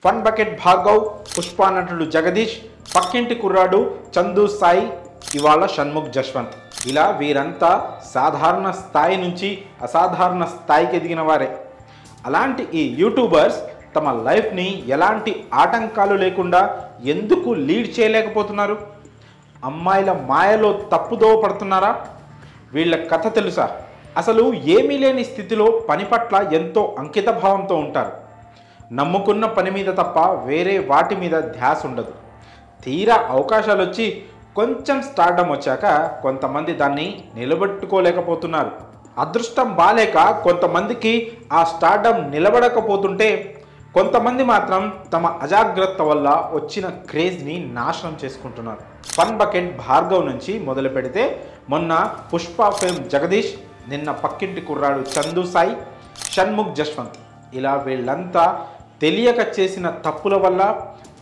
Fun bucket Bhargav, Pushpa నటుడు జగదీష్, పక్కింటి కుర్రాడు చందు సాయి, ఇవాళ షణ్ముఖ్ జశ్వంత్. ఇలా వీరంతా సాధారణ స్థాయి నుంచి అసాధారణ స్థాయికి ఎదిగిన వారే. అలాంటి ఈ యూట్యూబర్స్ తమ లైఫ్ని ఎలాంటి ఆటంకాలు లేకుండా ఎందుకు లీడ్ చేయలేకపోతున్నారు? అమ్మాయిల మాయలో తప్పుదో పడుతున్నారా? వీళ్ళ కథ తెలుసా? అసలు ఏమీ లేని స్థితిలో పని పట్ల ఎంతో అంకిత భావంతో ఉంటారు. నమ్ముకున్న పని మీద తప్ప వేరే వాటి మీద ధ్యాస ఉండదు. తీరా అవకాశాలు వచ్చి కొంచెం స్టార్డమ్ వచ్చాక కొంతమంది దాన్ని నిలబెట్టుకోలేకపోతున్నారు. అదృష్టం బాలేక కొంతమందికి ఆ స్టార్డమ్ నిలబడకపోతుంటే కొంతమంది మాత్రం తమ అజాగ్రత్త వల్ల వచ్చిన క్రేజ్ని నాశనం చేసుకుంటున్నారు. ఫన్ బకెట్ భార్గవ్ నుంచి మొదలు పెడితే మొన్న పుష్ప ఫేమ్ జగదీష్, నిన్న పక్కింటి కుర్రాడు చందు సాయి, షణ్ముఖ్ జశ్వంత్, ఇలా వీళ్ళంతా తెలియక చేసిన తప్పుల వల్ల,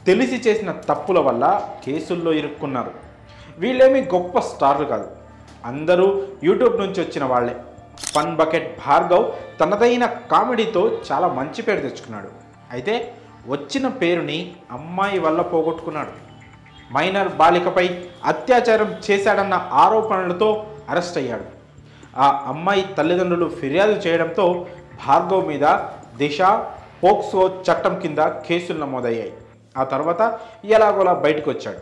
తెలిసి చేసిన తప్పుల వల్ల కేసుల్లో ఇరుక్కున్నారు. వీళ్ళేమి గొప్ప స్టార్లు కాదు, అందరూ యూట్యూబ్ నుంచి వచ్చిన వాళ్ళే. ఫన్ బకెట్ భార్గవ్ తనదైన కామెడీతో చాలా మంచి పేరు తెచ్చుకున్నాడు. అయితే వచ్చిన పేరుని అమ్మాయి వల్ల పోగొట్టుకున్నాడు. మైనర్ బాలికపై అత్యాచారం చేశాడన్న ఆరోపణలతో అరెస్ట్ అయ్యాడు. ఆ అమ్మాయి తల్లిదండ్రులు ఫిర్యాదు చేయడంతో భార్గవ్ మీద దిశ, పోక్సో చట్టం కింద కేసులు నమోదయ్యాయి. ఆ తర్వాత ఎలాగోలా బయటకు వచ్చాడు.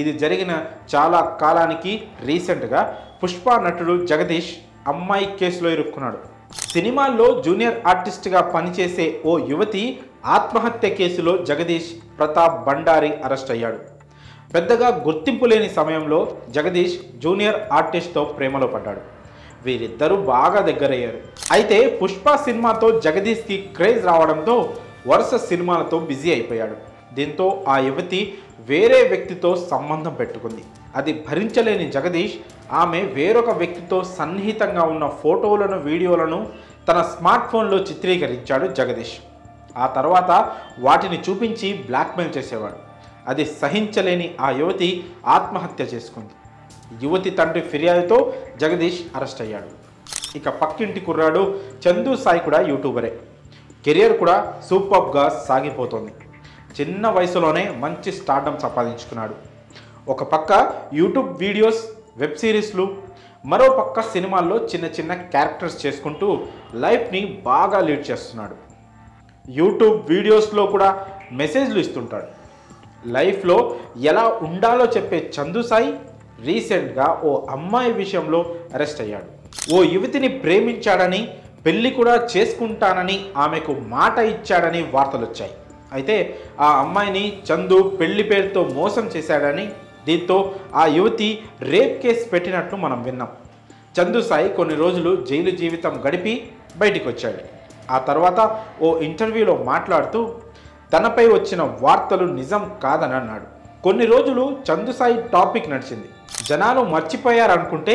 ఇది జరిగిన చాలా కాలానికి రీసెంట్గా పుష్ప నటుడు జగదీష్ అమ్మాయి కేసులో ఇరుక్కున్నాడు. సినిమాల్లో జూనియర్ ఆర్టిస్ట్గా పనిచేసే ఓ యువతి ఆత్మహత్య కేసులో జగదీష్ ప్రతాప్ బండారి అరెస్ట్ అయ్యాడు. పెద్దగా గుర్తింపు లేని సమయంలో జగదీష్ జూనియర్ ఆర్టిస్ట్తో ప్రేమలో పడ్డాడు. వీరిద్దరూ బాగా దగ్గరయ్యారు. అయితే పుష్ప సినిమాతో జగదీష్కి క్రేజ్ రావడంతో వరుస సినిమాలతో బిజీ అయిపోయాడు. దీంతో ఆ యువతి వేరే వ్యక్తితో సంబంధం పెట్టుకుంది. అది భరించలేని జగదీష్ ఆమె వేరొక వ్యక్తితో సన్నిహితంగా ఉన్న ఫోటోలను, వీడియోలను తన స్మార్ట్ ఫోన్లో చిత్రీకరించాడు జగదీష్. ఆ తర్వాత వాటిని చూపించి బ్లాక్మెయిల్ చేసేవాడు. అది సహించలేని ఆ యువతి ఆత్మహత్య చేసుకుంది. యువతి తండ్రి ఫిర్యాదుతో జగదీష్ అరెస్ట్ అయ్యాడు. ఇక పక్కింటి కుర్రాడు చందు సాయి కూడా యూట్యూబరే. కెరియర్ కూడా సూపర్గా సాగిపోతుంది. చిన్న వయసులోనే మంచి స్టార్డమ్ సంపాదించుకున్నాడు. ఒక పక్క యూట్యూబ్ వీడియోస్, వెబ్ సిరీస్లు, మరో పక్క సినిమాల్లో చిన్న చిన్న క్యారెక్టర్స్ చేసుకుంటూ లైఫ్ని బాగా లీడ్ చేస్తున్నాడు. యూట్యూబ్ వీడియోస్లో కూడా మెసేజ్లు ఇస్తుంటాడు. లైఫ్లో ఎలా ఉండాలో చెప్పే చందు సాయి రీసెంట్గా ఓ అమ్మాయి విషయంలో అరెస్ట్ అయ్యాడు. ఓ యువతిని ప్రేమించాడని, పెళ్లి కూడా చేసుకుంటానని ఆమెకు మాట ఇచ్చాడని వార్తలు వచ్చాయి. అయితే ఆ అమ్మాయిని చందు పెళ్లి పేరుతో మోసం చేశాడని, దీంతో ఆ యువతి రేప్ కేసు పెట్టినట్లు మనం విన్నాం. చందు సాయి కొన్ని రోజులు జైలు జీవితం గడిపి బయటికి వచ్చాడు. ఆ తర్వాత ఓ ఇంటర్వ్యూలో మాట్లాడుతూ తనపై వచ్చిన వార్తలు నిజం కాదని అన్నాడు. కొన్ని రోజులు చందు సాయి టాపిక్ నడిచింది. జనాలు మర్చిపోయారనుకుంటే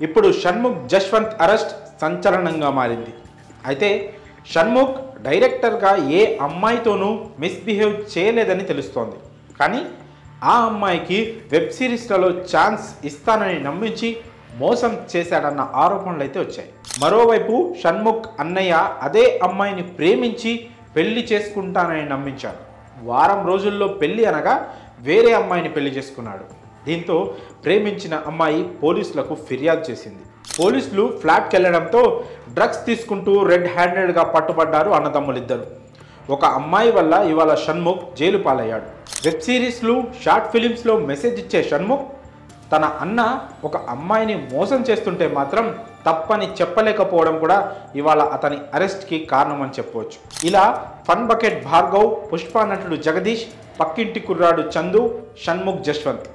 ఇప్పుడు షణ్ముఖ్ జశ్వంత్ అరెస్ట్ సంచలనంగా మారింది. అయితే షణ్ముఖ్ డైరెక్టర్గా ఏ అమ్మాయితోనూ మిస్బిహేవ్ చేయలేదని తెలుస్తోంది. కానీ ఆ అమ్మాయికి వెబ్ సిరీస్లలో ఛాన్స్ ఇస్తానని నమ్మించి మోసం చేశాడన్న ఆరోపణలు అయితే వచ్చాయి. మరోవైపు షణ్ముఖ్ అన్నయ్య అదే అమ్మాయిని ప్రేమించి పెళ్లి చేసుకుంటానని నమ్మించాడు. వారం రోజుల్లో పెళ్లి అనగా వేరే అమ్మాయిని పెళ్లి చేసుకున్నాడు. దీంతో ప్రేమించిన అమ్మాయి పోలీసులకు ఫిర్యాదు చేసింది. పోలీసులు ఫ్లాట్కి వెళ్ళడంతో డ్రగ్స్ తీసుకుంటూ రెడ్ హ్యాండెడ్గా పట్టుబడ్డారు అన్నదమ్ములిద్దరు. ఒక అమ్మాయి వల్ల ఇవాళ షణ్ముఖ్ జైలు పాలయ్యాడు. వెబ్ సిరీస్లు, షార్ట్ ఫిలిమ్స్లో మెసేజ్ ఇచ్చే షణ్ముఖ్ తన అన్న ఒక అమ్మాయిని మోసం చేస్తుంటే మాత్రం తప్పని చెప్పలేకపోవడం కూడా ఇవాళ అతని అరెస్ట్కి కారణం అని చెప్పవచ్చు. ఇలా ఫన్ బకెట్ భార్గవ్, పుష్ప నటుడు జగదీష్, పక్కింటి కుర్రాడు చందు, షణ్ముఖ్ జశ్వంత్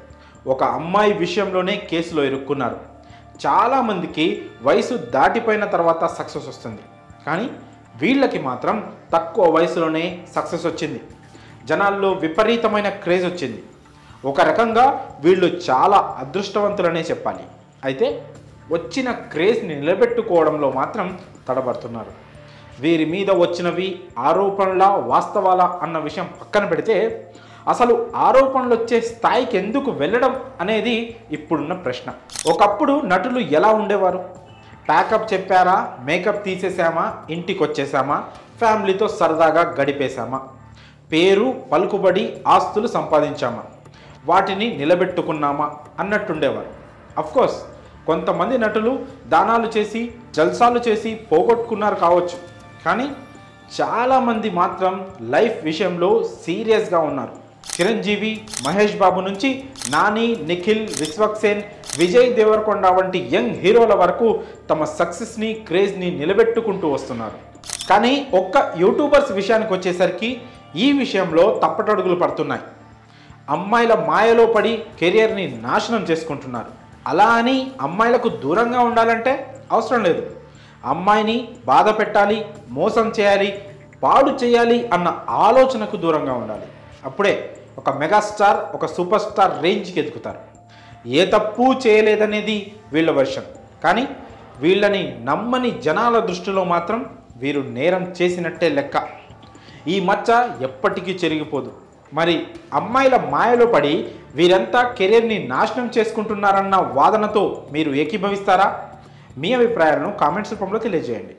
ఒక అమ్మాయి విషయంలోనే కేసులో ఇరుక్కున్నారు. చాలామందికి వయసు దాటిపోయిన తర్వాత సక్సెస్ వస్తుంది, కానీ వీళ్ళకి మాత్రం తక్కువ వయసులోనే సక్సెస్ వచ్చింది. జనాల్లో విపరీతమైన క్రేజ్ వచ్చింది. ఒక రకంగా వీళ్ళు చాలా అదృష్టవంతులనే చెప్పాలి. అయితే వచ్చిన క్రేజ్ని నిలబెట్టుకోవడంలో మాత్రం తడబడుతున్నారు. వీరి మీద వచ్చినవి ఆరోపణల, వాస్తవాల అన్న విషయం పక్కన పెడితే అసలు ఆరోపణలు వచ్చే స్థాయికి ఎందుకు వెళ్ళడం అనేది ఇప్పుడున్న ప్రశ్న. ఒకప్పుడు నటులు ఎలా ఉండేవారు? ప్యాకప్ చెప్పారా, మేకప్ తీసేసామా, ఇంటికి వచ్చేసామా, ఫ్యామిలీతో సరదాగా గడిపేశామా? పేరు, పలుకుబడి, ఆస్తులు సంపాదించామా, వాటిని నిలబెట్టుకున్నామా అన్నట్టుండేవారు. అఫ్కోర్స్ కొంతమంది నటులు దానాలు చేసి జల్సాలు చేసి పోగొట్టుకున్నారు కావచ్చు, కానీ చాలామంది మాత్రం లైఫ్ విషయంలో సీరియస్గా ఉన్నారు. చిరంజీవి, మహేష్ బాబు నుంచి నాని, నిఖిల్, విశ్వక్సేన్, విజయ్ దేవరకొండ వంటి యంగ్ హీరోల వరకు తమ సక్సెస్ని, క్రేజ్ని నిలబెట్టుకుంటూ వస్తున్నారు. కానీ ఒక్క యూట్యూబర్స్ విషయానికి వచ్చేసరికి ఈ విషయంలో తప్పటడుగులు పడుతున్నాయి. అమ్మాయిల మాయలో పడి కెరియర్ని నాశనం చేసుకుంటున్నారు. అలా అని అమ్మాయిలకు దూరంగా ఉండాలంటే అవసరం లేదు. అమ్మాయిని బాధ పెట్టాలి, మోసం చేయాలి, పాడు చేయాలి అన్న ఆలోచనకు దూరంగా ఉండాలి. అప్పుడే ఒక మెగాస్టార్, ఒక సూపర్ స్టార్ రేంజ్కి ఎదుగుతారు. ఏ తప్పు చేయలేదనేది వీళ్ళ వర్షన్, కానీ వీళ్ళని నమ్మని జనాల దృష్టిలో మాత్రం వీరు నేరం చేసినట్టే లెక్క. ఈ మచ్చ ఎప్పటికీ చెరిగిపోదు. మరి అమ్మాయిల మాయలో పడి వీరంతా కెరీర్ని నాశనం చేసుకుంటున్నారన్న వాదనతో మీరు ఏకీభవిస్తారా? మీ అభిప్రాయాలను కామెంట్స్ రూపంలో తెలియజేయండి.